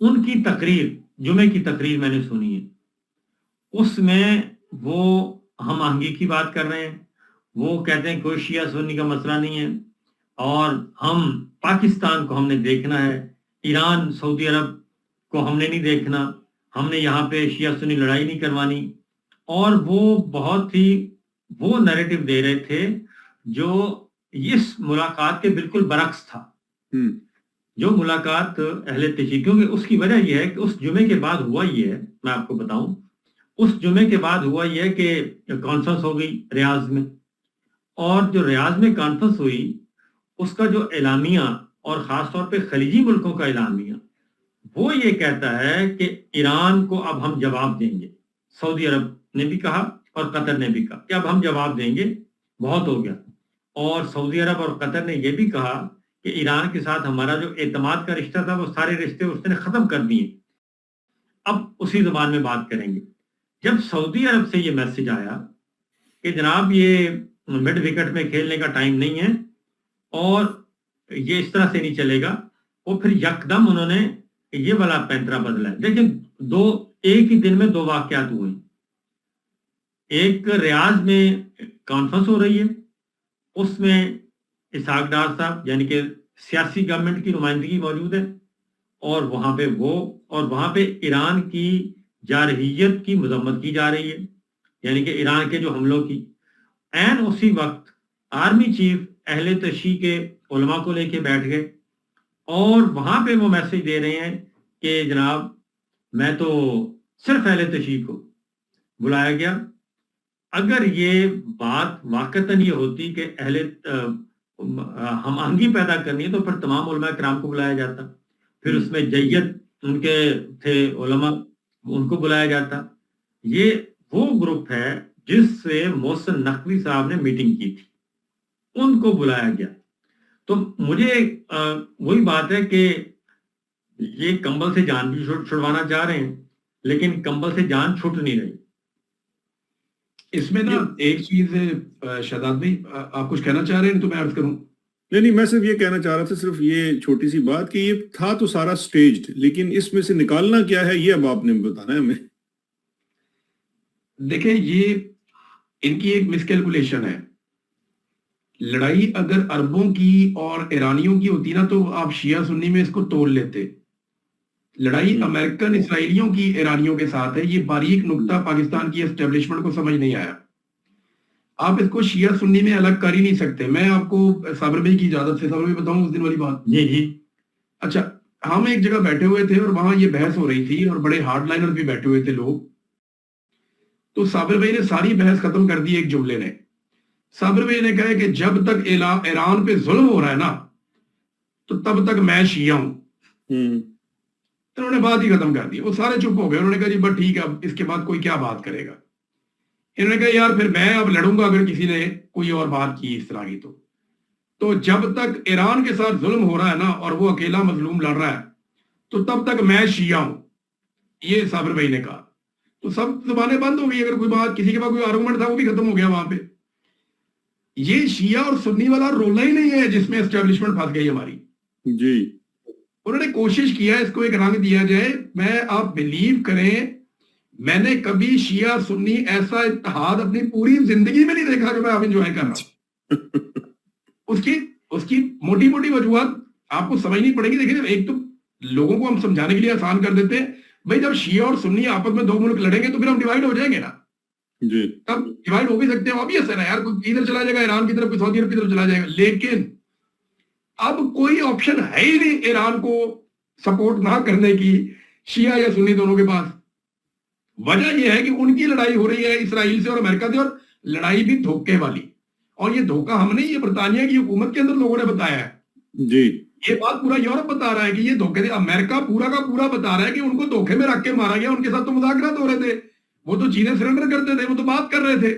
ان کی تقریر، جمعے کی تقریر میں نے سنی ہے، اس میں وہ ہم آہنگی کی بات کر رہے ہیں، وہ کہتے ہیں کوئی شیعہ سنی کا مسئلہ نہیں ہے، اور ہم پاکستان کو ہم نے دیکھنا ہے، ایران سعودی عرب کو ہم نے نہیں دیکھنا، ہم نے یہاں پہ شیعہ سنی لڑائی نہیں کروانی، اور وہ بہت ہی وہ نیریٹو دے رہے تھے جو اس ملاقات کے بالکل برعکس تھا۔ جو ملاقات اہل تشیع، کیونکہ اس کی وجہ یہ ہے کہ اس جمعے کے بعد ہوا یہ ہے، میں آپ کو بتاؤں، اس جمعے کے بعد ہوا یہ کہ کانفرنس ہو گئی ریاض میں، اور جو ریاض میں کانفرنس ہوئی اس کا جو اعلامیہ، اور خاص طور پہ خلیجی ملکوں کا اعلامیہ، وہ یہ کہتا ہے کہ ایران کو اب ہم جواب دیں گے۔ سعودی عرب نے بھی کہا اور قطر نے بھی کہا کہ اب ہم جواب دیں گے، بہت ہو گیا۔ اور سعودی عرب اور قطر نے یہ بھی کہا کہ ایران کے ساتھ ہمارا جو اعتماد کا رشتہ تھا وہ سارے رشتے اس نے ختم کر دیے، اب اسی زبان میں بات کریں گے۔ جب سعودی عرب سے یہ میسج آیا کہ جناب یہ مڈ وکٹ میں کھیلنے کا ٹائم نہیں ہے اور یہ اس طرح سے نہیں چلے گا، وہ پھر یکدم انہوں نے یہ والا پینترا بدلا ہے۔ لیکن ایک ہی دن میں دو واقعات ہوئے ہیں۔ ایک ریاض میں کانفرنس ہو رہی ہے، اس میں اسحاق ڈار صاحب یعنی کہ سیاسی گورنمنٹ کی نمائندگی موجود ہے، اور وہاں پہ ایران کی جارحیت کی مذمت کی جا رہی ہے، یعنی کہ ایران کے جو حملوں کی۔ عین اسی وقت آرمی چیف اہل تشیع کے علماء کو لے کے بیٹھ گئے، اور وہاں پہ وہ میسج دے رہے ہیں کہ جناب میں تو صرف اہل تشیع کو بلایا گیا۔ اگر یہ بات واقعتاً یہ ہوتی کہ ہم آہنگی پیدا کرنی ہے تو پھر تمام علماء کرام کو بلایا جاتا، پھر اس میں جیت ان کے تھے علماء، ان کو بلایا جاتا۔ یہ وہ گروپ ہے جس سے محسن نقوی صاحب نے میٹنگ کی تھی، ان کو بلایا گیا۔ تو مجھے وہی بات ہے کہ یہ کمبل سے جان بھی چھڑوانا چاہ رہے ہیں، لیکن کمبل سے جان چھوٹ نہیں رہی۔ اس میں نا ایک چیز ہے شہزاد بھائی، آپ کچھ کہنا چاہ رہے ہیں تو میں عرض کروں؟ نہیں، میں صرف یہ کہنا چاہ رہا تھا، صرف یہ چھوٹی سی بات کہ یہ تھا تو سارا سٹیجڈ، لیکن اس میں سے نکالنا کیا ہے یہ اب آپ نے بتانا ہے ہمیں۔ دیکھیں یہ ان کی ایک مس کیلکولیشن ہے۔ لڑائی اگر عربوں کی اور ایرانیوں کی ہوتی نا تو آپ شیعہ سنی میں اس کو تول لیتے۔ لڑائی امریکن اسرائیلیوں کی ایرانیوں کے ساتھ ہے۔ یہ باریک نقطہ پاکستان کی اسٹیبلشمنٹ کو سمجھ نہیں آیا۔ آپ اس کو شیعہ سنی میں الگ کر ہی نہیں سکتے۔ میں آپ کو صابر بھائی کی اجازت سے صابر بھائی بتاؤں اس دن والی بات؟ جی۔ اچھا، ہم ایک جگہ بیٹھے ہوئے تھے اور وہاں یہ بحث ہو رہی تھی اور بڑے ہارڈ لائنر بھی بیٹھے ہوئے تھے لوگ۔ تو صابر بھائی نے ساری بحث ختم کر دی ایک جملے نے۔ صابر بھائی نے کہا کہ جب تک ایران پہ ظلم ہو رہا ہے نا تو تب تک میں شیعہ ہوں۔ انہوں نے بات ہی ختم کر دی، وہ سارے چپ ہو گئے۔ انہوں نے کہا جی بس ٹھیک ہے، اب اس کے بعد کوئی کیا بات کرے گا۔ انہوں نے کہا یار پھر میں اب لڑوں گا اگر کسی نے کوئی اور بات کی اس طرح کی تو جب تک ایران کے ساتھ ظلم ہو رہا ہے نا اور وہ اکیلا مظلوم لڑ رہا ہے تو تب تک میں شیعہ ہوں، یہ صابر بھائی نے کہا۔ تو سب زبانیں بند ہو گئی، اگر کوئی بات کسی کے پاس کوئی آرگومنٹ تھا وہ بھی ختم ہو گیا وہاں پہ۔ یہ شیعہ اور سنی والا رولا ہی نہیں ہے جس میں اسٹیبلشمنٹ پھنس گئی ہماری۔ جی، انہوں نے کوشش کیا اس کو ایک رنگ دیا جائے۔ میں آپ بلیو کریں میں نے کبھی شیعہ سنی ایسا اتحاد اپنی پوری زندگی میں نہیں دیکھا کہ میں اب انجوائے کر رہا ہوں۔ اس کی موٹی موٹی وجوہات آپ کو سمجھنی پڑے گی۔ دیکھیں ایک تو لوگوں کو ہم سمجھانے کے لیے آسان کر دیتے ہیں، بھائی جب شیعہ اور سنی آپس میں دو ملک لڑیں گے تو پھر ہم ڈیوائیڈ ہو جائیں گے نا۔ جی، تب ڈیوائیڈ ہو بھی سکتے ہیں، obvious ہے نا یار، کوئی ادھر چلا جائے گا ایران کی طرف، کوئی سعودی عرب کی طرف چلا جائے گا۔ لیکن اب کوئی آپشن ہے ہی نہیں ایران کو سپورٹ نہ کرنے کی شیعہ یا سنی دونوں کے پاس۔ وجہ یہ ہے کہ ان کی لڑائی ہو رہی ہے اسرائیل سے اور امریکہ سے، اور لڑائی بھی دھوکے والی۔ اور یہ دھوکہ ہم نہیں، یہ برطانیہ کی حکومت کے اندر لوگوں نے بتایا ہے۔ جی، یہ بات پورا یورپ بتا رہا ہے کہ یہ دھوکے دے۔ امریکہ پورا کا پورا بتا رہا ہے کہ ان کو دھوکے میں رکھ کے مارا گیا۔ ان کے ساتھ تو مذاکرات ہو رہے تھے، وہ تو چیزیں سرنڈر کرتے تھے، وہ تو بات کر رہے تھے۔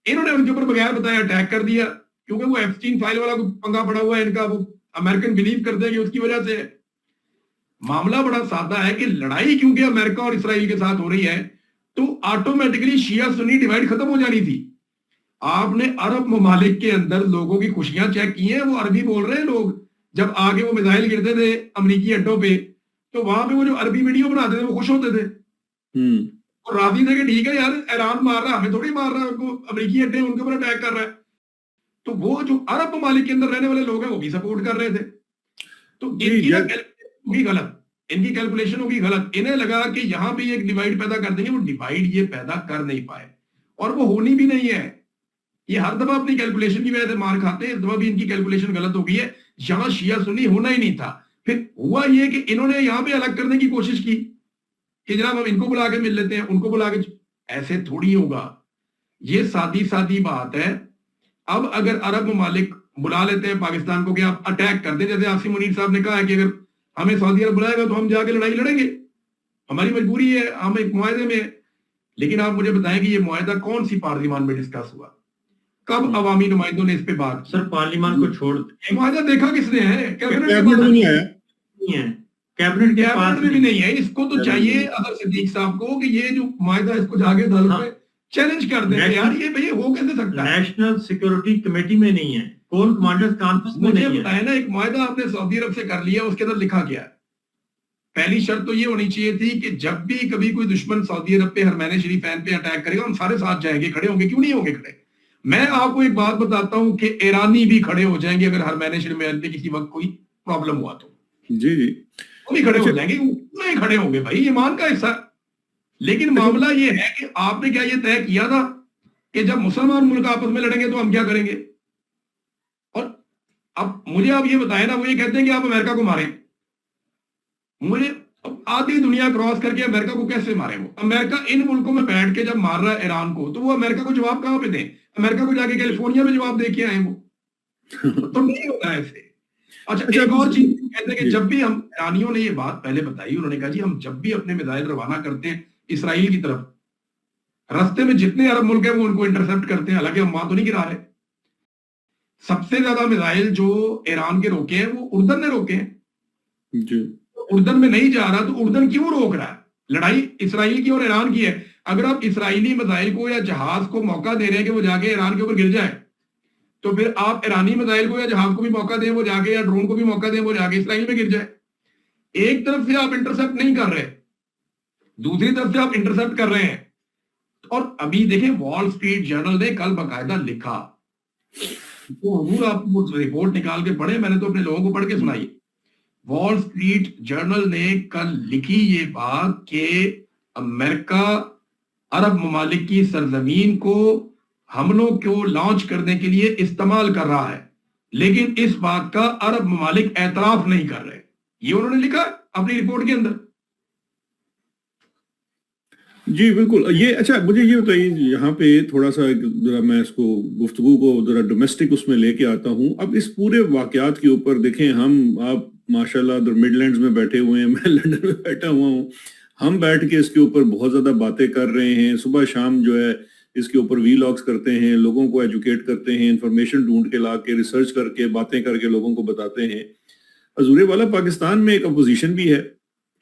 انہوں نے ان کے اوپر بغیر بتایا اٹیک کر دیا، کیونکہ وہ ایپسٹین فائل والا پنگا پڑا ہوا ہے ان کا، وہ امریکن بلیو کرتے ہیں کہ اس کی وجہ سے۔ معاملہ بڑا سادہ ہے کہ لڑائی کیونکہ امریکہ اور اسرائیل کے ساتھ ہو رہی ہے تو آٹومیٹکلی شیعہ سنی ڈیوائیڈ ختم ہو جانی تھی۔ آپ نے عرب ممالک کے اندر لوگوں کی خوشیاں چیک کی ہیں، وہ عربی بول رہے ہیں لوگ۔ جب آگے وہ میزائل گرتے تھے امریکی اڈوں پہ تو وہاں پہ وہ جو عربی ویڈیو بناتے تھے وہ خوش ہوتے تھے اور راضی تھے کہ ٹھیک ہے یار ایران مار رہا ہے، ہمیں تھوڑی مار رہا ہے، ان کو امریکی اڈے ان کے اوپر اٹیک کر رہا ہے۔ تو وہ جو عرب ممالک کے اندر رہنے والے لوگ ہیں وہ بھی سپورٹ کر رہے تھے۔ تو ان کی کیلکولیشن ہوگی غلط۔ انہیں لگا کہ یہاں پہ ایک ڈیوائیڈ پیدا کر دیں گے، وہ ڈیوائیڈ یہ پیدا کر نہیں پائے اور وہ ہونی بھی نہیں ہے۔ یہ ہر دفعہ اپنی کیلکولیشن کی وجہ سے مار کھاتے ہیں، اس دفعہ بھی ان کی کیلکولیشن غلط ہو گئی ہے۔ یہاں شیعہ سنی ہونا ہی نہیں تھا۔ پھر ہوا یہ کہ انہوں نے یہاں پہ الگ کرنے کی کوشش کی کہ جناب ہم ان کو بلا کے مل لیتے ہیں، ان کو بلا کے ایسے تھوڑی ہوگا, یہ سادی بات ہے. اب اگر عرب ممالک بلا لیتے ہیں پاکستان کو کہ آپ اٹیک کر دیں, جیسے عاصم منیر صاحب نے کہا ہے کہ اگر ہمیں سعودی عرب بلائے گا تو ہم جا کے لڑائی لڑیں گے, ہماری مجبوری ہے, ہم ایک معاہدے میں ہیں. لیکن آپ مجھے بتائیں کہ یہ معاہدہ کون سی پارلیمان میں ڈسکس ہوا, کب عوامی نمائندوں نے اس پہ بات کی؟ سر پارلیمان کو چھوڑ یہ معاہدہ دیکھا کس نے ہے؟ کیبنٹ میں نہیں آیا, نہیں ہے, کیبنٹ کے پاس کیبنٹ میں بھی نہیں ہے. اس کو تو چاہیے اظہر صدیق صاحب کو کہ یہ جو معاہدہ اس کو جا کے عدالت میں چیلنج کر دیں یار یہ بھئی ہو کیسے سکتا ہے. نیشنل سیکورٹی کمیٹی میں نہیں ہے, کور کمانڈرز کانفرنس میں مجھے نہیں ہے. بتائیں نا, ایک معاہدہ آپ نے سعودی عرب سے کر لیا, اس کے اندر لکھا گیا ہے پہلی شرط تو یہ ہونی چاہیے تھی کہ جب بھی کبھی کوئی دشمن سعودی عرب پہ حرمین شریفین پہ اٹیک کرے گا ہم سارے ساتھ جائیں گے, کھڑے ہوں گے. کیوں نہیں ہوں گے کھڑے؟ میں آپ کو ایک بات بتاتا ہوں کہ ایرانی بھی کھڑے ہو جائیں گے اگر حرمین شریفین پہ کسی وقت کوئی پرابلم ہوا تو. جی جی وہ بھی کھڑے ہو جائیں گے, نہیں کھڑے ہوں گے بھائی, ایمان کا حصہ. لیکن معاملہ یہ ہے کہ آپ نے کیا یہ طے کیا تھا کہ جب مسلمان ملک آپس میں لڑیں گے تو ہم کیا کریں گے؟ اور اب مجھے آپ یہ بتائیں نا, وہ یہ کہتے ہیں کہ آپ امریکہ کو ماریں. مجھے آدھی دنیا کراس کر کے امریکہ کو کیسے ماریں؟ وہ امریکہ ان ملکوں میں بیٹھ کے جب مار رہا ہے ایران کو, تو وہ امریکہ کو جواب کہاں پہ دیں؟ امریکہ کو جا کے کیلیفورنیا میں جواب دے کے آئے وہ تو نہیں ہوتا ہے ایسے. اچھا ایک اور چیز کہتے ہیں کہ جب بھی ہم, ایرانیوں نے یہ بات پہلے بتائی, انہوں نے کہا جی ہم جب بھی اپنے میزائل روانہ کرتے ہیں اسرائیل کی طرف, رستے میں جتنے عرب ملک ہیں وہ ان کو انٹرسپٹ کرتے ہیں, حالانکہ ہم وہاں تو نہیں گرا رہے. سب سے زیادہ میزائل جو ایران کے روکے ہیں وہ اردن نے روکے ہیں. جی اردن میں نہیں جا رہا تو اردن کیوں روک رہا ہے؟ لڑائی اسرائیل کی اور ایران کی ہے. اگر آپ اسرائیلی میزائل کو یا جہاز کو موقع دے رہے ہیں کہ وہ جا کے ایران کے اوپر گر جائے, تو پھر آپ ایرانی میزائل کو یا جہاز کو بھی موقع دیں وہ جا کے, یا ڈرون کو بھی موقع دیں وہ جا کے اسرائیل میں گر جائے. ایک طرف سے آپ انٹرسپٹ نہیں کر رہے, دوسری طرف سے آپ انٹرسپٹ کر رہے ہیں. اور ابھی دیکھیں وال سٹریٹ جرنل نے کل باقاعدہ لکھا, تو حضور آپ رپورٹ نکال کے پڑھیں, میں نے تو اپنے لوگوں کو پڑھ کے سنائی. وال سٹریٹ جرنل نے کل لکھی یہ بات کہ امریکہ عرب ممالک کی سرزمین کو حملوں کو لانچ کرنے کے لیے استعمال کر رہا ہے, لیکن اس بات کا عرب ممالک اعتراف نہیں کر رہے. یہ انہوں نے لکھا اپنی رپورٹ کے اندر. جی بالکل. یہ اچھا مجھے یہ بتائیے, یہاں پہ تھوڑا سا ذرا میں اس کو گفتگو کو ذرا ڈومیسٹک اس میں لے کے آتا ہوں. اب اس پورے واقعات کے اوپر دیکھیں, آپ ماشاءاللہ ادھر مڈ لینڈز میں بیٹھے ہوئے ہیں, میں لندن میں بیٹھا ہوا ہوں, ہم بیٹھ کے اس کے اوپر بہت زیادہ باتیں کر رہے ہیں, صبح شام جو ہے اس کے اوپر وی لاگز کرتے ہیں, لوگوں کو ایجوکیٹ کرتے ہیں, انفارمیشن ڈھونڈ کے لا کے ریسرچ کر کے باتیں کر کے لوگوں کو بتاتے ہیں. حضور والا پاکستان میں ایک اپوزیشن بھی ہے,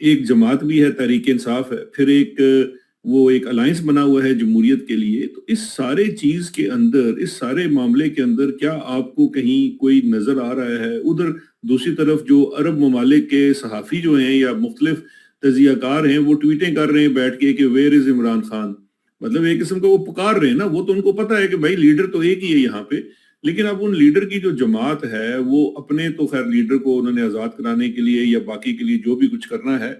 ایک جماعت بھی ہے, تحریک انصاف ہے, پھر ایک الائنس بنا ہوا ہے جمہوریت کے لیے. تو اس سارے چیز کے اندر, اس سارے معاملے کے اندر کیا آپ کو کہیں کوئی نظر آ رہا ہے ادھر دوسری طرف جو عرب ممالک کے صحافی جو ہیں یا مختلف تجزیہ کار ہیں وہ ٹویٹیں کر رہے ہیں بیٹھ کے کہ ویئر از عمران خان, مطلب ایک قسم کا وہ پکار رہے ہیں نا, وہ تو ان کو پتا ہے کہ بھائی لیڈر تو ایک ہی ہے یہاں پہ, لیکن اب ان لیڈر کی جو جماعت ہے وہ اپنے تو خیر لیڈر کو انہوں نے آزاد کرانے کے لیے یا باقی کے لیے جو بھی کچھ کرنا ہے,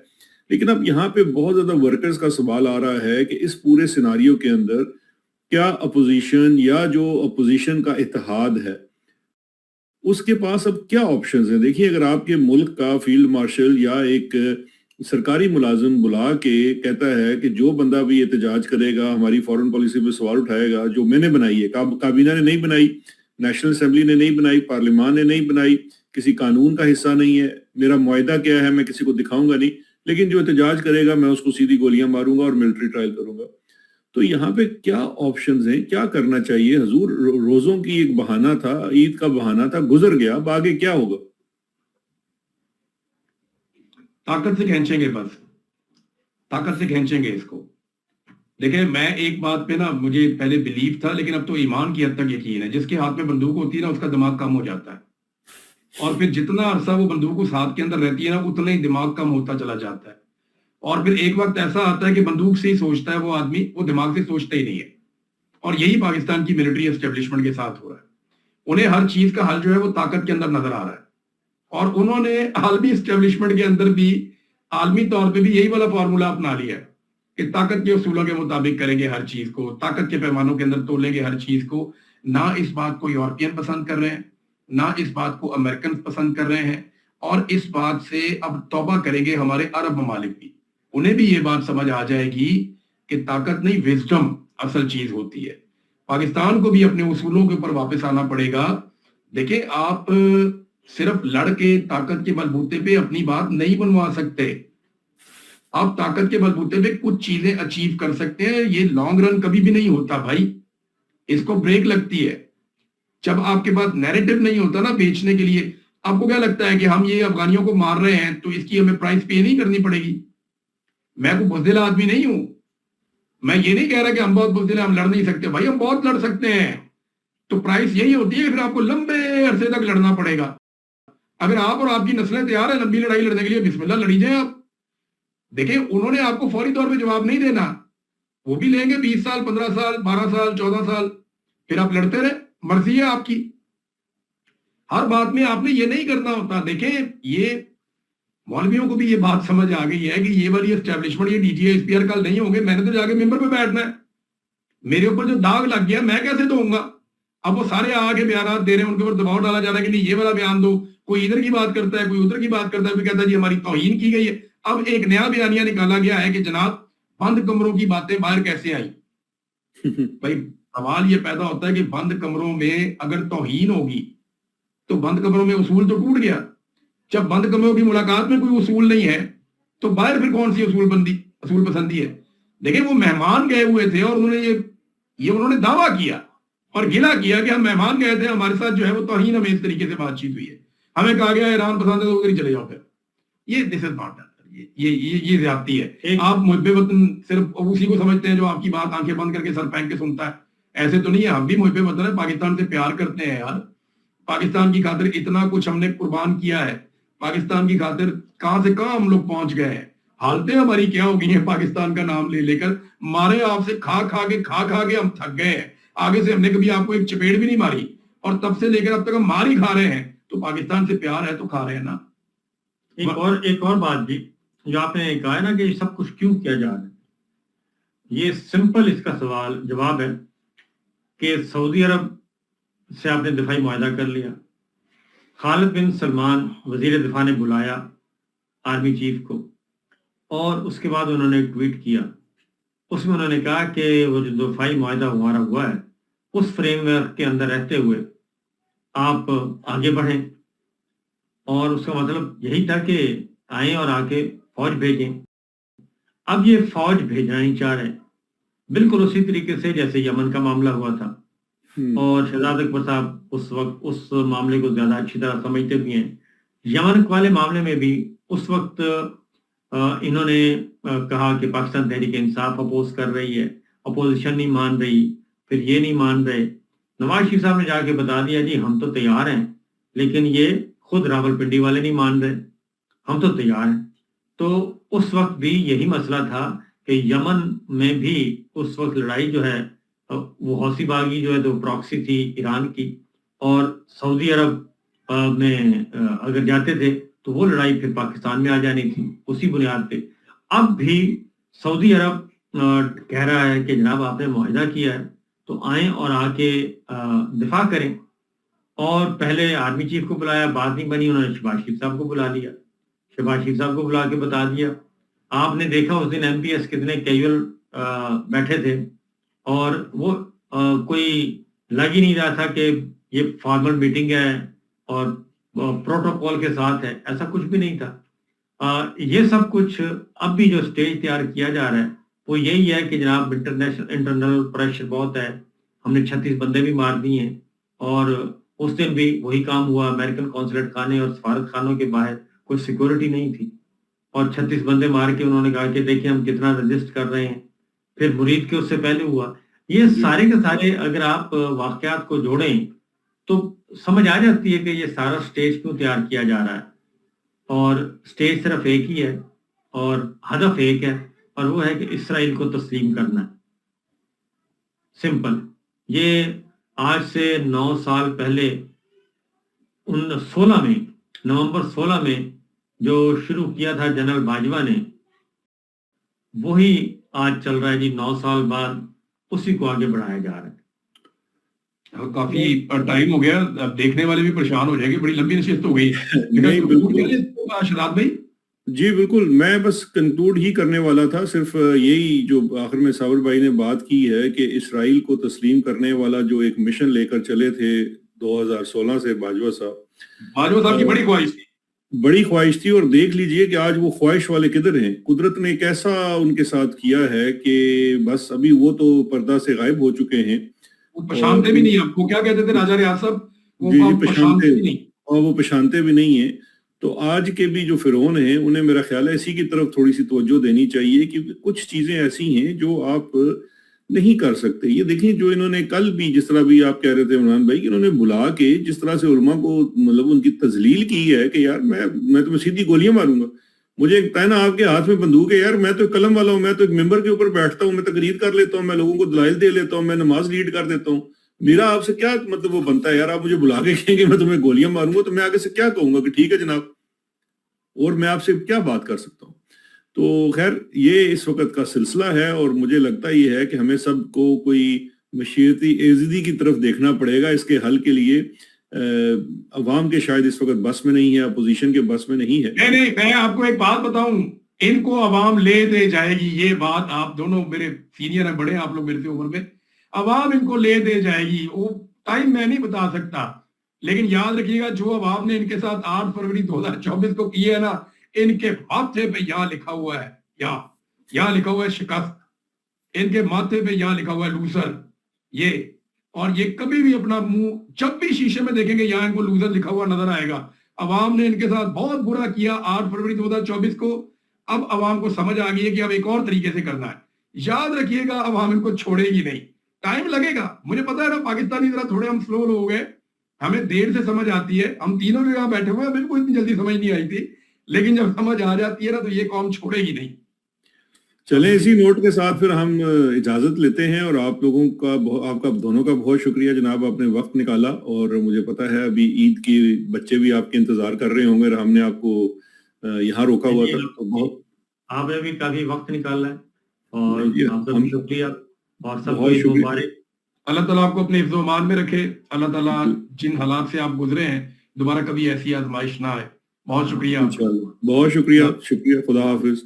لیکن اب یہاں پہ بہت زیادہ ورکرز کا سوال آ رہا ہے کہ اس پورے سیناریو کے اندر کیا اپوزیشن یا جو اپوزیشن کا اتحاد ہے اس کے پاس اب کیا آپشنز ہیں. دیکھیے اگر آپ کے ملک کا فیلڈ مارشل یا ایک سرکاری ملازم بلا کے کہتا ہے کہ جو بندہ بھی احتجاج کرے گا, ہماری فورن پالیسی پہ سوال اٹھائے گا, جو میں نے بنائی ہے, کابینہ نے نہیں بنائی, نیشنل اسمبلی نے نہیں بنائی, پارلیمان نے نہیں بنائی, کسی قانون کا حصہ نہیں ہے, میرا معاہدہ کیا ہے میں کسی کو دکھاؤں گا نہیں, لیکن جو احتجاج کرے گا میں اس کو سیدھی گولیاں ماروں گا اور ملٹری ٹرائل کروں گا. تو یہاں پہ کیا آپشنز ہیں, کیا کرنا چاہیے؟ حضور روزوں کی ایک بہانہ تھا, عید کا بہانہ تھا, گزر گیا, اب آگے کیا ہوگا؟ طاقت سے کھینچیں گے, بس طاقت سے کھینچیں گے اس کو. دیکھیں میں ایک بات پہ نا مجھے پہلے بلیف تھا, لیکن اب تو ایمان کی حد تک یقین ہے, جس کے ہاتھ میں بندوق ہوتی ہے نا اس کا دماغ کم ہو جاتا ہے, اور پھر جتنا عرصہ وہ بندوق اس ہاتھ کے اندر رہتی ہے نا اتنا ہی دماغ کم ہوتا چلا جاتا ہے, اور پھر ایک وقت ایسا آتا ہے کہ بندوق سے ہی سوچتا ہے وہ آدمی, وہ دماغ سے سوچتا ہی نہیں ہے. اور یہی پاکستان کی ملٹری اسٹیبلشمنٹ کے ساتھ ہو رہا ہے. انہیں ہر چیز کا حل جو ہے وہ طاقت کے اندر نظر آ رہا ہے, اور انہوں نے عالمی اسٹیبلشمنٹ کے اندر بھی عالمی طور پہ بھی یہی والا فارمولا اپنا لیا ہے کہ طاقت کے اصولوں کے مطابق کریں گے ہر چیز کو, طاقت کے پیمانوں کے اندر تولیں گے ہر چیز کو. نہ اس بات کو یورپین پسند کر رہے ہیں, نہ اس بات کو امریکن پسند کر رہے ہیں, اور اس بات سے اب توبہ کریں گے ہمارے عرب ممالک بھی. انہیں بھی یہ بات سمجھ آ جائے گی کہ طاقت نہیں وزڈم اصل چیز ہوتی ہے. پاکستان کو بھی اپنے اصولوں کے اوپر واپس آنا پڑے گا. دیکھیں آپ صرف لڑ کے طاقت کے بلبوتے پہ اپنی بات نہیں بنوا سکتے. آپ طاقت کے بلبوتے پہ کچھ چیزیں اچیو کر سکتے ہیں. یہ لانگ رن کبھی بھی نہیں ہوتا بھائی, اس کو بریک لگتی ہے. جب آپ کے پاس نیریٹو نہیں ہوتا نا بیچنے کے لیے, آپ کو کیا لگتا ہے کہ ہم یہ افغانیوں کو مار رہے ہیں تو اس کی ہمیں پرائس پے نہیں کرنی پڑے گی. میں کوئی بزدل آدمی نہیں ہوں, میں یہ نہیں کہہ رہا کہ ہم بہت بزدل ہیں, ہم لڑ نہیں سکتے. بھائی ہم بہت لڑ سکتے ہیں, تو پرائس یہی ہوتی ہے, پھر آپ کو لمبے عرصے تک لڑنا پڑے گا. اگر آپ اور آپ کی نسلیں تیار ہیں لمبی لڑائی لڑنے کے لیے, بسم اللہ لڑی جائیں آپ. دیکھیں انہوں نے آپ کو فوری طور پہ جواب نہیں دینا, وہ بھی لیں گے 20 سال 15 سال 12 سال 14 سال, پھر آپ لڑتے رہے, مرضی ہے آپ کی. ہر بات میں آپ نے یہ نہیں کرنا ہوتا. دیکھیں یہ مولویوں کو بھی یہ بات سمجھ آ گئی ہے کہ یہ والی اسٹیبلشمنٹ, یہ D G S P R کل نہیں ہوں گے, میں نے تو جا کے ممبر پہ بیٹھنا ہے. میرے اوپر جو داغ لگ گیا میں کیسے دوں گا؟ اب وہ سارے آگے بیانات دے رہے ہیں, ان کے اوپر دباؤ ڈالا جا رہا ہے کہ نہیں یہ والا بیان دو. کوئی ادھر کی بات کرتا ہے, کوئی ادھر کی بات کرتا ہے, کوئی کہتا ہے جی ہماری توہین کی گئی ہے. اب ایک نیا بیانیہ نکالا گیا ہے کہ جناب بند کمروں کی باتیں باہر کیسے آئی. بھائی سوال یہ پیدا ہوتا ہے کہ بند کمروں میں اگر توہین ہوگی تو بند کمروں میں اصول تو ٹوٹ گیا. جب بند کمروں کی ملاقات میں کوئی اصول نہیں ہے تو باہر پھر کون سی اصول پسندی ہے. دیکھیں وہ مہمان گئے ہوئے تھے اور انہوں نے دعویٰ کیا اور گلا کیا کہ ہم مہمان گئے تھے, ہمارے ساتھ جو ہے وہ توہین ہمیں اس طریقے سے بات چیت ہوئی ہے, ہمیں کہا گیا ایران پسند ہے تو ادھر ہی چلے جاؤ. پھر یہ دس از ناٹ, یہ زیادتی ہے. آپ محب وطن صرف اسی کو سمجھتے ہیں جو آپ کی بات آنکھیں بند کر کے سر پھینک کے سنتا ہے. ایسے تو نہیں ہے, ہم بھی محب وطن ہیں, پاکستان سے پیار کرتے ہیں یار. پاکستان کی خاطر اتنا کچھ ہم نے قربان کیا ہے, پاکستان کی خاطر کہاں سے کہاں ہم لوگ پہنچ گئے ہیں. حالتیں ہماری کیا ہو گئی ہیں پاکستان کا نام لے لے کر, مارے آپ سے کھا کھا کے ہم تھک گئے ہیں. آگے سے ہم نے کبھی آپ کو ایک چپیڑ بھی نہیں ماری, اور تب سے لے کر اب تک ہم مار ہی کھا رہے ہیں. تو پاکستان سے پیار ہے تو کھا رہے ہیں نا. ایک اور بات بھی جو آپ نے کہا ہے نا کہ یہ سب کچھ کیوں کیا جا رہا ہے, یہ سمپل اس کا سوال جواب ہے کہ سعودی عرب سے آپ نے دفاعی معاہدہ کر لیا, خالد بن سلمان وزیر دفاع نے بلایا آرمی چیف کو, اور اس کے بعد انہوں نے ٹویٹ کیا. اس میں انہوں نے کہا کہ وہ جو دفاعی معاہدہ ہمارا ہوا ہے اس فریم ورک کے اندر رہتے ہوئے آپ آگے بڑھیں. اور اس کا مطلب یہی تھا کہ آئیں اور آ کے فوج بھیجیں. اب یہ فوج بھیجنا ہی چاہ رہے ہیں بالکل اسی طریقے سے جیسے یمن کا معاملہ ہوا تھا. اور شہزاد اکبر صاحب اس وقت اس معاملے کو زیادہ اچھی طرح سمجھتے بھی ہیں. یمن والے معاملے میں بھی اس وقت انہوں نے کہا کہ پاکستان تحریک انصاف اپوز کر رہی ہے, اپوزیشن نہیں مان رہی, پھر یہ نہیں مان رہے. نواز شریف صاحب نے جا کے بتا دیا جی ہم تو تیار ہیں, لیکن یہ خود راولپنڈی والے نہیں مان رہے, ہم تو تیار ہیں. تو اس وقت بھی یہی مسئلہ تھا کہ یمن میں بھی اس وقت لڑائی جو ہے وہ حوثی باغی جو ہے تو پراکسی تھی ایران کی, اور سعودی عرب میں اگر جاتے تھے تو وہ لڑائی پھر پاکستان میں آ جانی تھی اسی بنیاد پہ. اب بھی سعودی عرب کہہ رہا ہے کہ جناب آپ نے معاہدہ کیا ہے تو آئیں اور آ کے دفاع کریں. اور پہلے آرمی چیف کو بلایا, بات نہیں بنی, انہوں نے شہباز شریف صاحب کو بلا لیا, شہباز شریف صاحب کو بلا کے بتا دیا. آپ نے دیکھا اس دن ایم پی ایس کتنے کیجول بیٹھے تھے, اور وہ کوئی لگ ہی نہیں رہا تھا کہ یہ فارمل میٹنگ ہے اور پروٹوکول کے ساتھ ہے, ایسا کچھ بھی نہیں تھا. یہ سب کچھ اب بھی جو سٹیج تیار کیا جا رہا ہے وہ یہی ہے کہ جناب انٹرنل پریشر بہت ہے, ہم نے 36 بندے بھی مار دیے ہیں. اور اس دن بھی وہی کام ہوا, امریکن قونصلیٹ خانے اور سفارت خانوں کے باہر کوئی سیکورٹی نہیں تھی, اور 36 بندے مار کے انہوں نے کہا کہ دیکھیں ہم کتنا رجسٹ کر رہے ہیں. پھر مرید کے اس سے پہلے ہوا. یہ سارے کے سارے اگر آپ واقعات کو جوڑیں تو سمجھ آ جاتی ہے کہ یہ سارا سٹیج کیوں تیار کیا جا رہا ہے. اور سٹیج صرف ایک ہی ہے اور ہدف ایک ہے, اور وہ ہے کہ اسرائیل کو تسلیم کرنا ہے. سمپل. یہ آج سے 9 سال پہلے 16 میں نومبر 16 میں جو شروع کیا تھا جنرل باجوہ نے, وہی آج چل رہا ہے جی 9 سال بعد اسی کو آگے بڑھایا جا رہا ہے. کافی ٹائم ہو گیا, دیکھنے والے بھی پریشان ہو جائیں گے, بڑی لمبی نشست ہو گئی. شہزاد بھائی جی بالکل، میں بس کنکلوڈ ہی کرنے والا تھا، صرف یہی جو آخر میں صابر بھائی نے بات کی ہے کہ اسرائیل کو تسلیم کرنے والا جو ایک مشن لے کر چلے تھے 2016 سے باجوہ صاحب، باجوہ صاحب کی بڑی خواہش تھی. بڑی خواہش تھی، اور دیکھ لیجئے کہ آج وہ خواہش والے کدھر ہیں. قدرت نے کیسا ان کے ساتھ کیا ہے کہ بس ابھی وہ تو پردہ سے غائب ہو چکے ہیں. وہ پہچانتے بھی نہیں. آپ کو کیا کہتے تھے راجہ ریاض صاحب؟ وہ جی پہچانتے بھی نہیں. اور وہ پہچانتے بھی نہیں ہیں. تو آج کے بھی جو فرعون ہیں انہیں میرا خیال ہے اسی کی طرف تھوڑی سی توجہ دینی چاہیے، کیونکہ کچھ چیزیں ایسی ہیں جو آپ نہیں کر سکتے. یہ دیکھیں جو انہوں نے کل بھی، جس طرح بھی آپ کہہ رہے تھے عمران بھائی، کہ انہوں نے بلا کے جس طرح سے علماء کو مطلب ان کی تذلیل کی ہے کہ یار میں تمہیں سیدھی گولیاں ماروں گا. مجھے ایک پہنا آپ کے ہاتھ میں بندوق ہے، یار میں تو ایک قلم والا ہوں، میں تو ایک ممبر کے اوپر بیٹھتا ہوں، میں تقریر کر لیتا ہوں، میں لوگوں کو دلائل دے لیتا ہوں، میں نماز لیڈ کر دیتا ہوں. میرا آپ سے کیا مطلب وہ بنتا ہے؟ یار آپ مجھے بلا کے کہیں کہ میں تمہیں گولیاں ماروں گا، تو میں آگے سے کیا کہوں گا کہ ٹھیک ہے جناب، اور میں آپ سے کیا بات کر سکتا ہوں. تو خیر یہ اس وقت کا سلسلہ ہے، اور مجھے لگتا یہ ہے کہ ہمیں سب کو کوئی مشیتی ایزدی کی طرف دیکھنا پڑے گا اس کے حل کے لیے. عوام کے شاید اس وقت بس میں نہیں ہے، اپوزیشن کے بس میں نہیں ہے. نہیں، میں آپ کو ایک بات بتاؤں، ان کو عوام لے دے جائے گی. یہ بات آپ دونوں میرے سینئر ہیں، بڑے ہیں آپ لوگ میرے سے عمر میں. عوام ان کو لے دے جائے گی. وہ ٹائم میں نہیں بتا سکتا، لیکن یاد رکھیے گا جو عوام نے ان کے ساتھ 8 فروری 2024 کو کیے ہے نا، ان کے ماتھے پہ یہاں لکھا ہوا ہے، یہاں لکھا ہوا ہے شکست. ان کے ماتھے پہ یہاں لکھا ہوا ہے لوزر. یہ اور یہ کبھی بھی اپنا منہ جب بھی شیشے میں دیکھیں گے یہاں ان کو لوزر لکھا ہوا نظر آئے گا. عوام نے ان کے ساتھ بہت برا کیا 8 فروری 2024 کو. اب عوام کو سمجھ آ گئی ہے کہ اب ایک اور طریقے سے کرنا ہے. یاد رکھیے گا عوام ان کو چھوڑے گی نہیں. ٹائم لگے گا. مجھے پتا ہے نا پاکستانی ذرا تھوڑے ہم سلو ہو گئے، ہمیں دیر سے سمجھ آتی ہے. ہم تینوں جو یہاں بیٹھے ہوئے ہیں بالکل اتنی جلدی سمجھ نہیں آئی تھی، لیکن جب سمجھ آ جاتی ہے نا تو یہ قوم چھوڑے گی نہیں. چلیں اسی نوٹ کے ساتھ پھر ہم اجازت لیتے ہیں، اور آپ لوگوں کا آپ کا دونوں کا بہت شکریہ جناب، آپ نے وقت نکالا. اور مجھے پتا ہے ابھی عید کی بچے بھی آپ کے انتظار کر رہے ہوں گے، اور ہم نے آپ کو یہاں روکا ہوا تھا. تو بہت آپ نے بھی کافی وقت نکالا ہے، اور آپ کا بھی شکریہ، اور سب کو بہت عید شکریہ. مبارک. اللہ تعالیٰ آپ کو اپنے حفظ و امان میں رکھے. اللہ تعالیٰ جن حالات سے آپ گزرے ہیں دوبارہ کبھی ایسی آزمائش نہ آئے. بہت شکریہ. انشاءاللہ بہت شکریہ. خدا حافظ.